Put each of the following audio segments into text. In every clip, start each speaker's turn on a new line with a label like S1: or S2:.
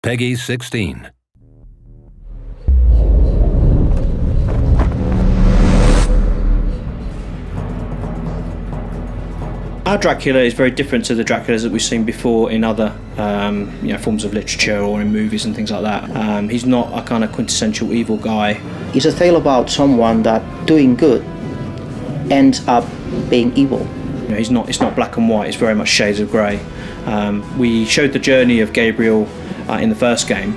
S1: Peggy 16.
S2: Our Dracula is very different to the Draculas that we've seen before in other forms of literature or in movies and things like that. He's not a kind of quintessential evil guy.
S3: It's a tale about someone that doing good ends up being evil.
S2: It's not black and white, it's very much shades of grey. We showed the journey of Gabriel in the first game,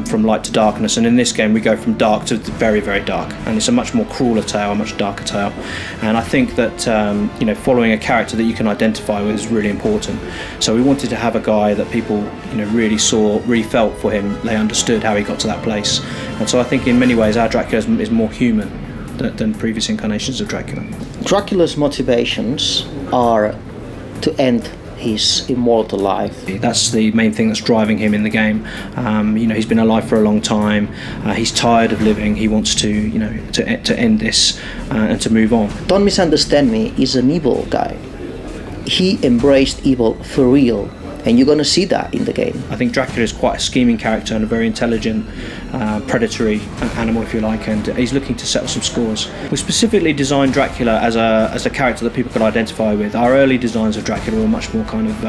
S2: from light to darkness, and in this game we go from dark to very, very dark, and it's a much more crueler tale, a much darker tale. And I think that following a character that you can identify with is really important. So we wanted to have a guy that people really saw, really felt for him, they understood how he got to that place. And so I think in many ways our Dracula is more human than previous incarnations of Dracula.
S3: Dracula's motivations are to end his immortal life.
S2: That's the main thing that's driving him in the game. He's been alive for a long time. He's tired of living. He wants to end this and to move on.
S3: Don't misunderstand me. He's an evil guy. He embraced evil for real, and you're going to see that in the game.
S2: I think Dracula is quite a scheming character and a very intelligent, predatory animal, if you like, and he's looking to settle some scores. We specifically designed Dracula as a character that people could identify with. Our early designs of Dracula were much more kind of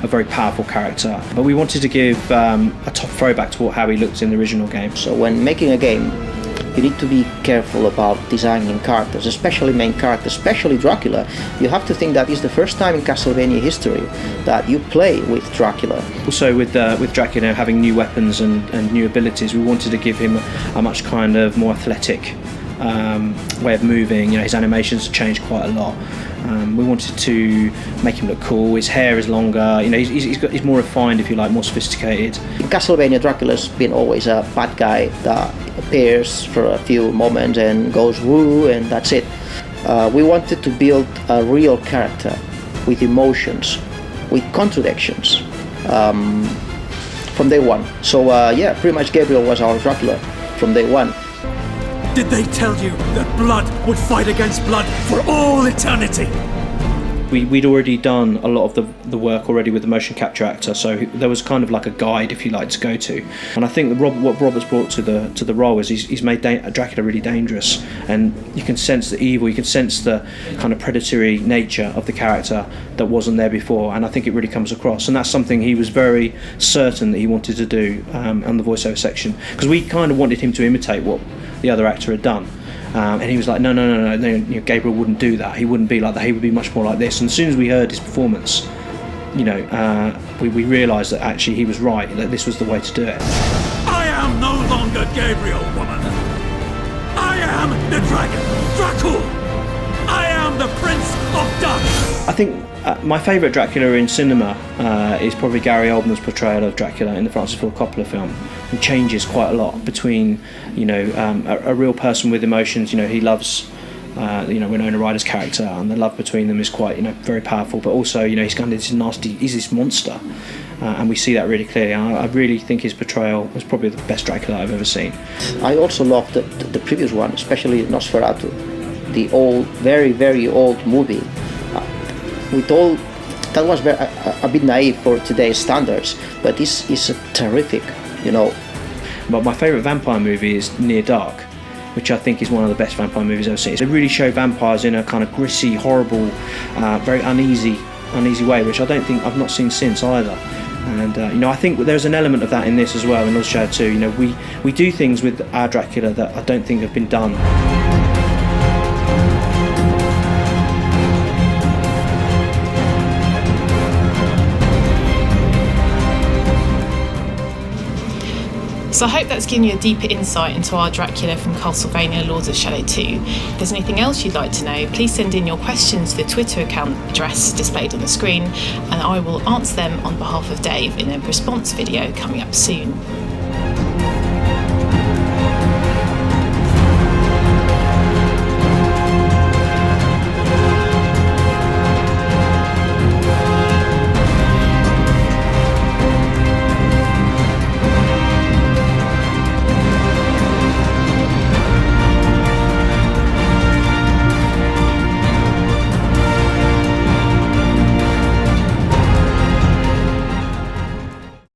S2: a very powerful character, but we wanted to give a top throwback to how he looked in the original game.
S3: So when making a game, you need to be careful about designing characters, especially main characters, especially Dracula. You have to think that it's the first time in Castlevania history that you play with Dracula.
S2: Also with Dracula having new weapons and new abilities, we wanted to give him a much kind of more athletic way of moving. His animations changed quite a lot. We wanted to make him look cool. His hair is longer. He's more refined, if you like, more sophisticated.
S3: In Castlevania, Dracula's been always a bad guy that appears for a few moments and goes woo, and that's it. We wanted to build a real character with emotions, with contradictions from day one. So pretty much Gabriel was our Dracula from day one.
S4: Did they tell you that blood would fight against blood for all eternity?
S2: We'd already done a lot of the work already with the motion capture actor, so there was kind of like a guide, if you like, to go to. And I think what Robert's brought to the role is he's made Dracula really dangerous, and you can sense the evil, you can sense the kind of predatory nature of the character that wasn't there before, and I think it really comes across. And that's something he was very certain that he wanted to do on the voiceover section, because we kind of wanted him to imitate what the other actor had done. And he was like, no, Gabriel wouldn't do that. He wouldn't be like that. He would be much more like this. And as soon as we heard his performance, we realised that actually he was right, that this was the way to do it.
S4: I am no longer Gabriel, woman. I am the dragon, Dracul. I am the Prince of Darkness.
S2: I think my favourite Dracula in cinema is probably Gary Oldman's portrayal of Dracula in the Francis Ford Coppola film. He changes quite a lot between, a real person with emotions. He loves, Winona Ryder's character, and the love between them is quite, very powerful. But also, he's kind of this nasty, he's this monster, and we see that really clearly. And I really think his portrayal was probably the best Dracula I've ever seen.
S3: I also loved the previous one, especially Nosferatu, the old, very, very old movie. That was a bit naive for today's standards, but this is terrific,
S2: But my favourite vampire movie is Near Dark, which I think is one of the best vampire movies I've ever seen. They really show vampires in a kind of gritty, horrible, very uneasy way, which I've not seen since either. And I think there's an element of that in this as well, in Lost Shadow 2. We do things with our Dracula that I don't think have been done.
S5: So I hope that's given you a deeper insight into our Dracula from Castlevania Lords of Shadow 2. If there's anything else you'd like to know, please send in your questions to the Twitter account address displayed on the screen, and I will answer them on behalf of Dave in a response video coming up soon.